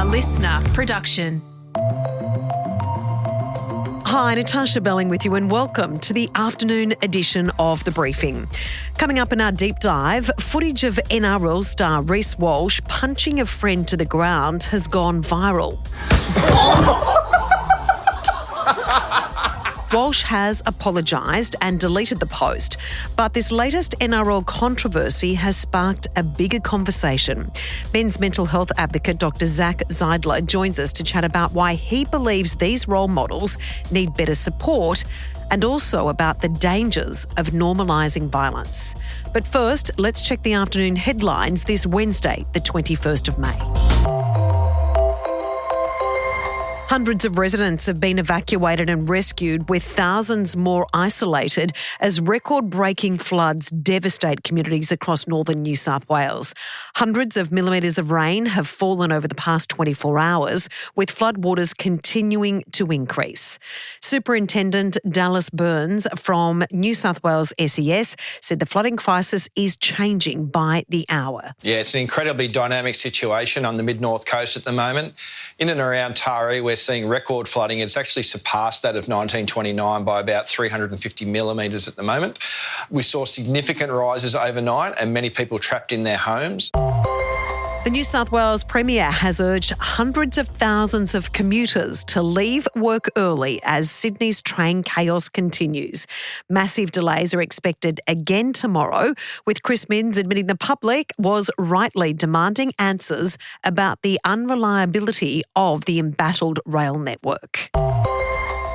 listener production. Hi, Natarsha Belling with you and welcome to the afternoon edition of The Briefing. Coming up in our deep dive, footage of NRL star Reece Walsh punching a friend to the ground has gone viral. Walsh has apologised and deleted the post, but this latest NRL controversy has sparked a bigger conversation. Men's mental health advocate Dr. Seidler joins us to chat about why he believes these role models need better support and also about the dangers of normalising violence. But first, let's check the afternoon headlines this Wednesday, the 21st of May. Hundreds of residents have been evacuated and rescued, with thousands more isolated as record-breaking floods devastate communities across northern New South Wales. Hundreds of millimetres of rain have fallen over the past 24 hours, with floodwaters continuing to increase. Superintendent Dallas Burns from New South Wales SES said the flooding crisis is changing by the hour. Yeah, it's an incredibly dynamic situation on the mid-north coast at the moment. In and around Taree, we're seeing record flooding. It's actually surpassed that of 1929 by about 350 millimetres at the moment. We saw significant rises overnight and many people trapped in their homes. The New South Wales Premier has urged hundreds of thousands of commuters to leave work early as Sydney's train chaos continues. Massive delays are expected again tomorrow, with Chris Minns admitting the public was rightly demanding answers about the unreliability of the embattled rail network.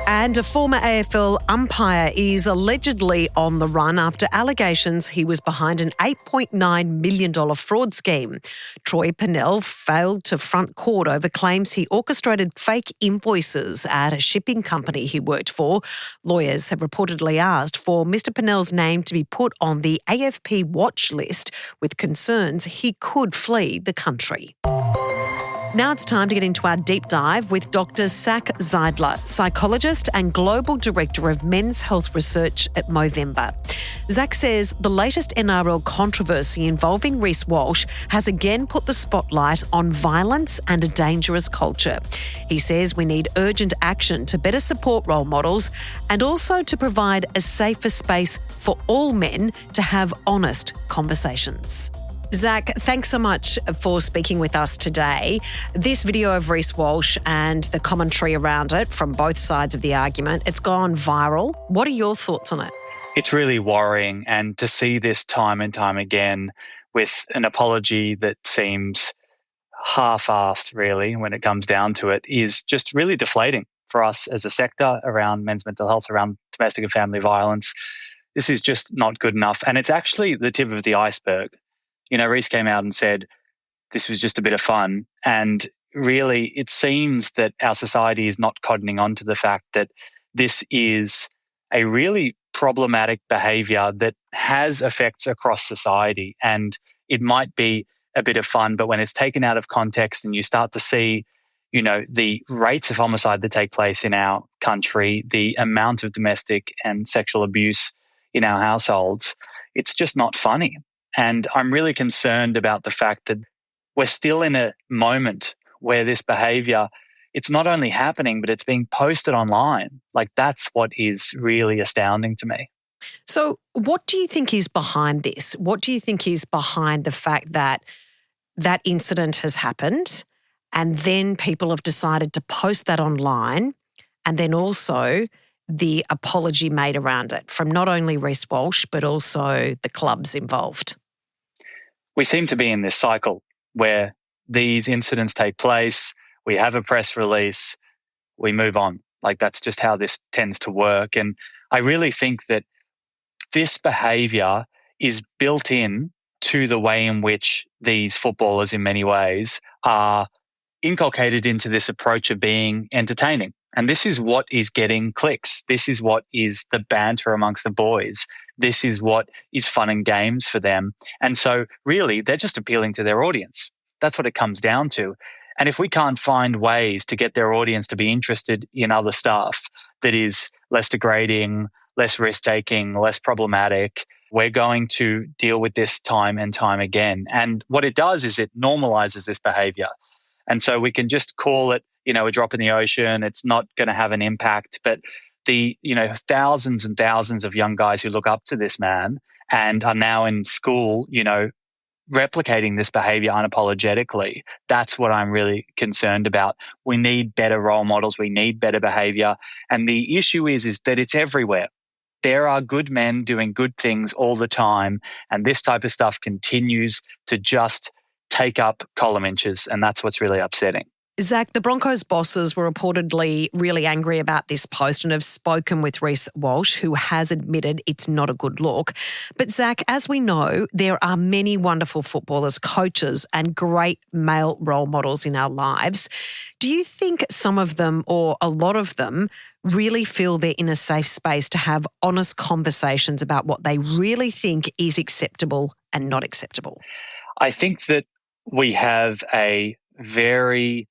And a former AFL umpire is allegedly on the run after allegations he was behind an $8.9 million fraud scheme. Troy Pennell failed to front court over claims he orchestrated fake invoices at a shipping company he worked for. Lawyers have reportedly asked for Mr. Pennell's name to be put on the AFP watch list, with concerns he could flee the country. Now it's time to get into our deep dive with Dr. Seidler, psychologist and global director of men's health research at Movemeber. Zach says the latest NRL controversy involving Reece Walsh has again put the spotlight on violence and a dangerous culture. He says we need urgent action to better support role models and also to provide a safer space for all men to have honest conversations. Zach, thanks so much for speaking with us today. This video of Reece Walsh and the commentary around it from both sides of the argument, it's gone viral. What are your thoughts on it? It's really worrying, and to see this time and time again with an apology that seems half-assed, really, when it comes down to it, is just really deflating for us as a sector around men's mental health, around domestic and family violence. This is just not good enough, and it's actually the tip of the iceberg. You know, Reece came out and said this was just a bit of fun. And really, it seems that our society is not cottoning on to the fact that this is a really problematic behaviour that has effects across society. And it might be a bit of fun, but when it's taken out of context and you start to see, you know, the rates of homicide that take place in our country, the amount of domestic and sexual abuse in our households, it's just not funny. And I'm really concerned about the fact that we're still in a moment where this behaviour, it's not only happening, but it's being posted online. Like, that's what is really astounding to me. So what do you think is behind this? What do you think is behind the fact that that incident has happened and then people have decided to post that online, and then also the apology made around it from not only Reece Walsh but also the clubs involved? We seem to be in this cycle where these incidents take place, we have a press release, we move on. Like, that's just how this tends to work. And I really think that this behaviour is built in to the way in which these footballers in many ways are inculcated into this approach of being entertaining. And this is what is getting clicks. This is what is the banter amongst the boys. This is what is fun and games for them. And so really, they're just appealing to their audience. That's what it comes down to. And if we can't find ways to get their audience to be interested in other stuff that is less degrading, less risk-taking, less problematic, we're going to deal with this time and time again. And what it does is it normalizes this behavior. And so we can just call it, a drop in the ocean. It's not going to have an impact. But the, thousands and thousands of young guys who look up to this man and are now in school, replicating this behavior unapologetically, that's what I'm really concerned about. We need better role models. We need better behavior. And the issue is that it's everywhere. There are good men doing good things all the time. And this type of stuff continues to just take up column inches. And that's what's really upsetting. Zach, the Broncos bosses were reportedly really angry about this post and have spoken with Reece Walsh, who has admitted it's not a good look. But Zach, as we know, there are many wonderful footballers, coaches and great male role models in our lives. Do you think some of them or a lot of them really feel they're in a safe space to have honest conversations about what they really think is acceptable and not acceptable? I think that we have a very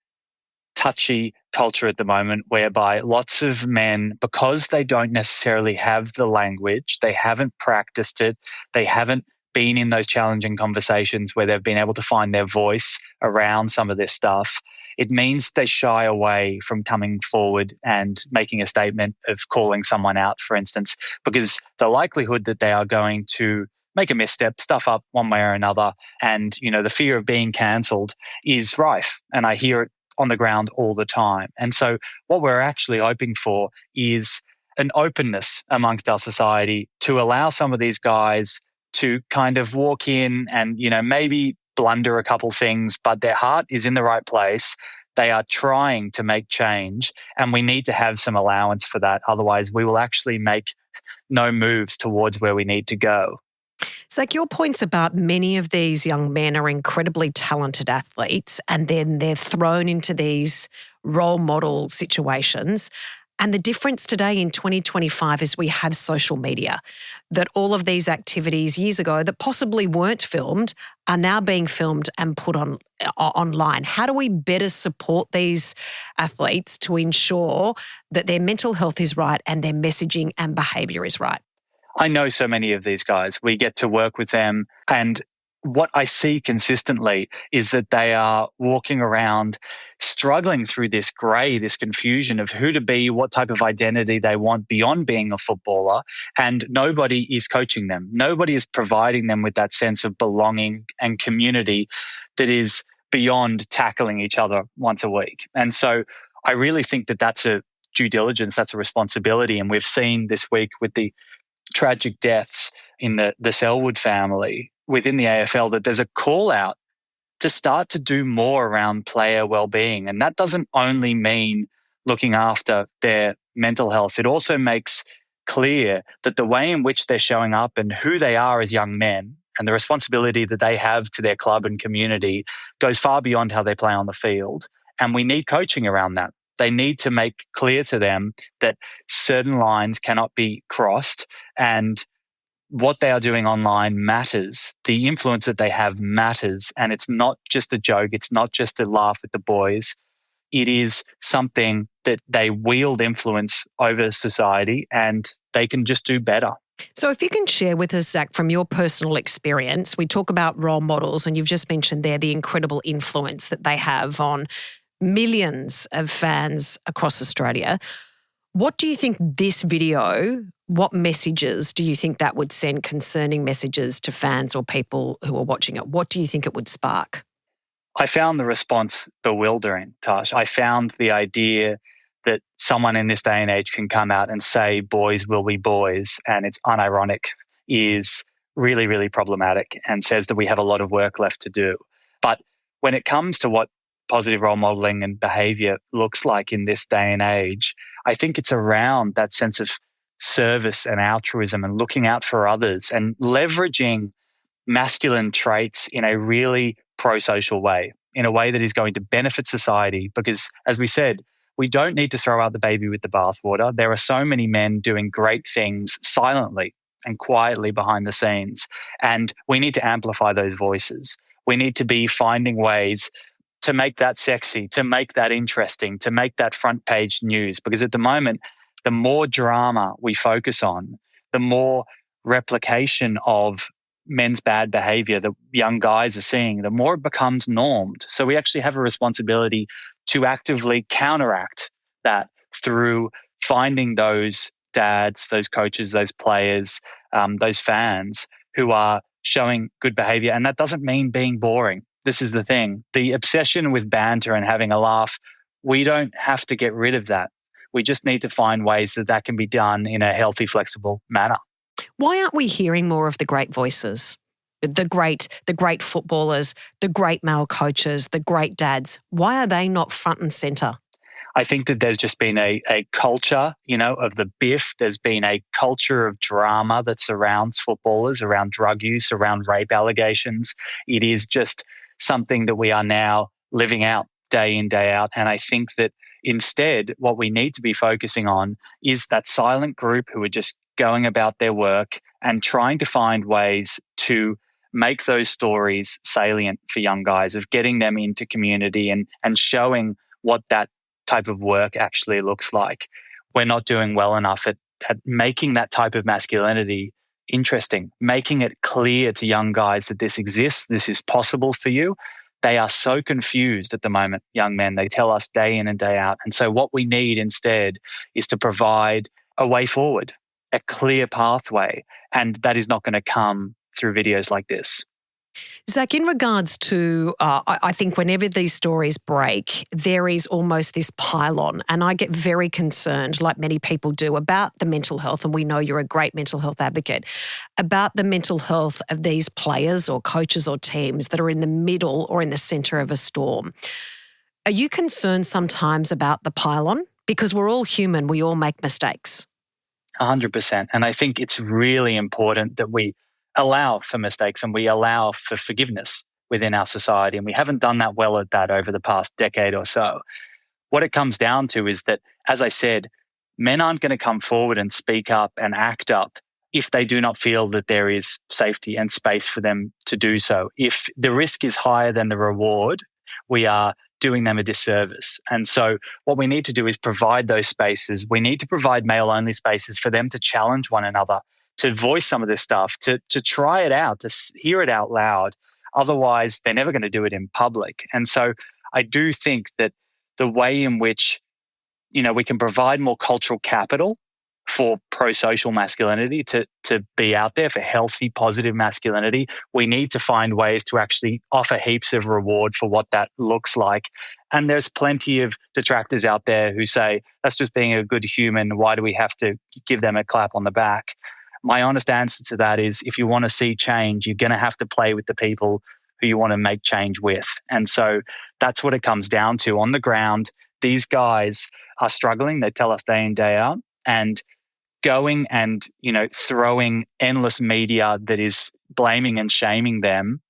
touchy culture at the moment whereby lots of men, because they don't necessarily have the language, they haven't practiced it, they haven't been in those challenging conversations where they've been able to find their voice around some of this stuff, it means they shy away from coming forward and making a statement of calling someone out, for instance, because the likelihood that they are going to make a misstep, stuff up one way or another, and the fear of being cancelled is rife. And I hear it on the ground all the time. And so what we're actually hoping for is an openness amongst our society to allow some of these guys to kind of walk in and, maybe blunder a couple things, but their heart is in the right place. They are trying to make change, and we need to have some allowance for that. Otherwise, we will actually make no moves towards where we need to go. Zach, your points about many of these young men are incredibly talented athletes and then they're thrown into these role model situations. And the difference today in 2025 is we have social media, that all of these activities years ago that possibly weren't filmed are now being filmed and put on online. How do we better support these athletes to ensure that their mental health is right and their messaging and behaviour is right? I know so many of these guys. We get to work with them, and what I see consistently is that they are walking around struggling through this grey, this confusion of who to be, what type of identity they want beyond being a footballer, and nobody is coaching them. Nobody is providing them with that sense of belonging and community that is beyond tackling each other once a week. And so I really think that that's a due diligence, that's a responsibility. And we've seen this week with the tragic deaths in the Selwood family within the AFL that there's a call out to start to do more around player well-being. And that doesn't only mean looking after their mental health. It also makes clear that the way in which they're showing up and who they are as young men and the responsibility that they have to their club and community goes far beyond how they play on the field. And we need coaching around that. They need to make clear to them that certain lines cannot be crossed and what they are doing online matters. The influence that they have matters. And it's not just a joke. It's not just a laugh with the boys. It is something that they wield influence over society and they can just do better. So if you can share with us, Zach, from your personal experience, we talk about role models and you've just mentioned there the incredible influence that they have on millions of fans across Australia. What do you think this video, what messages do you think that would send, concerning messages to fans or people who are watching it? What do you think it would spark? I found the response bewildering, Tash. I found the idea that someone in this day and age can come out and say boys will be boys and it's unironic is really, really problematic and says that we have a lot of work left to do. But when it comes to what positive role modeling and behavior looks like in this day and age, I think it's around that sense of service and altruism and looking out for others and leveraging masculine traits in a really pro-social way, in a way that is going to benefit society. Because as we said, we don't need to throw out the baby with the bathwater. There are so many men doing great things silently and quietly behind the scenes. And we need to amplify those voices. We need to be finding ways to make that sexy, to make that interesting, to make that front page news. Because at the moment, the more drama we focus on, the more replication of men's bad behavior that young guys are seeing, the more it becomes normed. So we actually have a responsibility to actively counteract that through finding those dads, those coaches, those players, those fans who are showing good behavior. And that doesn't mean being boring. This is the thing. The obsession with banter and having a laugh, we don't have to get rid of that. We just need to find ways that that can be done in a healthy, flexible manner. Why aren't we hearing more of the great voices? The great footballers, the great male coaches, the great dads. Why are they not front and centre? I think that there's just been a culture, of the biff. There's been a culture of drama that surrounds footballers, around drug use, around rape allegations. It is just something that we are now living out day in, day out. And I think that instead, what we need to be focusing on is that silent group who are just going about their work and trying to find ways to make those stories salient for young guys, of getting them into community and showing what that type of work actually looks like. We're not doing well enough at making that type of masculinity interesting, making it clear to young guys that this exists, this is possible for you. They are so confused at the moment, young men. They tell us day in and day out. And so what we need instead is to provide a way forward, a clear pathway. And that is not going to come through videos like this. Zach, in regards to, I think whenever these stories break, there is almost this pile-on, and I get very concerned, like many people do, about the mental health, and we know you're a great mental health advocate, about the mental health of these players or coaches or teams that are in the middle or in the centre of a storm. Are you concerned sometimes about the pile-on? Because we're all human, we all make mistakes. 100%. And I think it's really important that we allow for mistakes and we allow for forgiveness within our society. And we haven't done that well at that over the past decade or so. What it comes down to is that, as I said, men aren't going to come forward and speak up and act up if they do not feel that there is safety and space for them to do so. If the risk is higher than the reward, we are doing them a disservice. And so what we need to do is provide those spaces. We need to provide male-only spaces for them to challenge one another, to voice some of this stuff, to try it out, to hear it out loud. Otherwise, they're never going to do it in public. And so I do think that the way in which, we can provide more cultural capital for pro-social masculinity to be out there, for healthy, positive masculinity, we need to find ways to actually offer heaps of reward for what that looks like. And there's plenty of detractors out there who say, that's just being a good human. Why do we have to give them a clap on the back? My honest answer to that is, if you want to see change, you're going to have to play with the people who you want to make change with. And so that's what it comes down to. On the ground, these guys are struggling. They tell us day in, day out. And going and, throwing endless media that is blaming and shaming them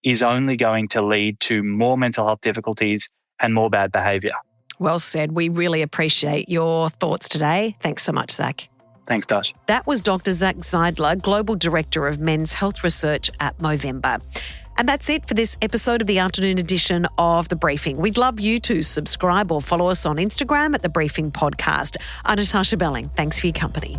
is only going to lead to more mental health difficulties and more bad behaviour. Well said. We really appreciate your thoughts today. Thanks so much, Zach. Thanks, Dash. That was Dr. Zach Seidler, Global Director of Men's Health Research at Movemeber. And that's it for this episode of the afternoon edition of The Briefing. We'd love you to subscribe or follow us on Instagram at The Briefing Podcast. I'm Natarsha Belling. Thanks for your company.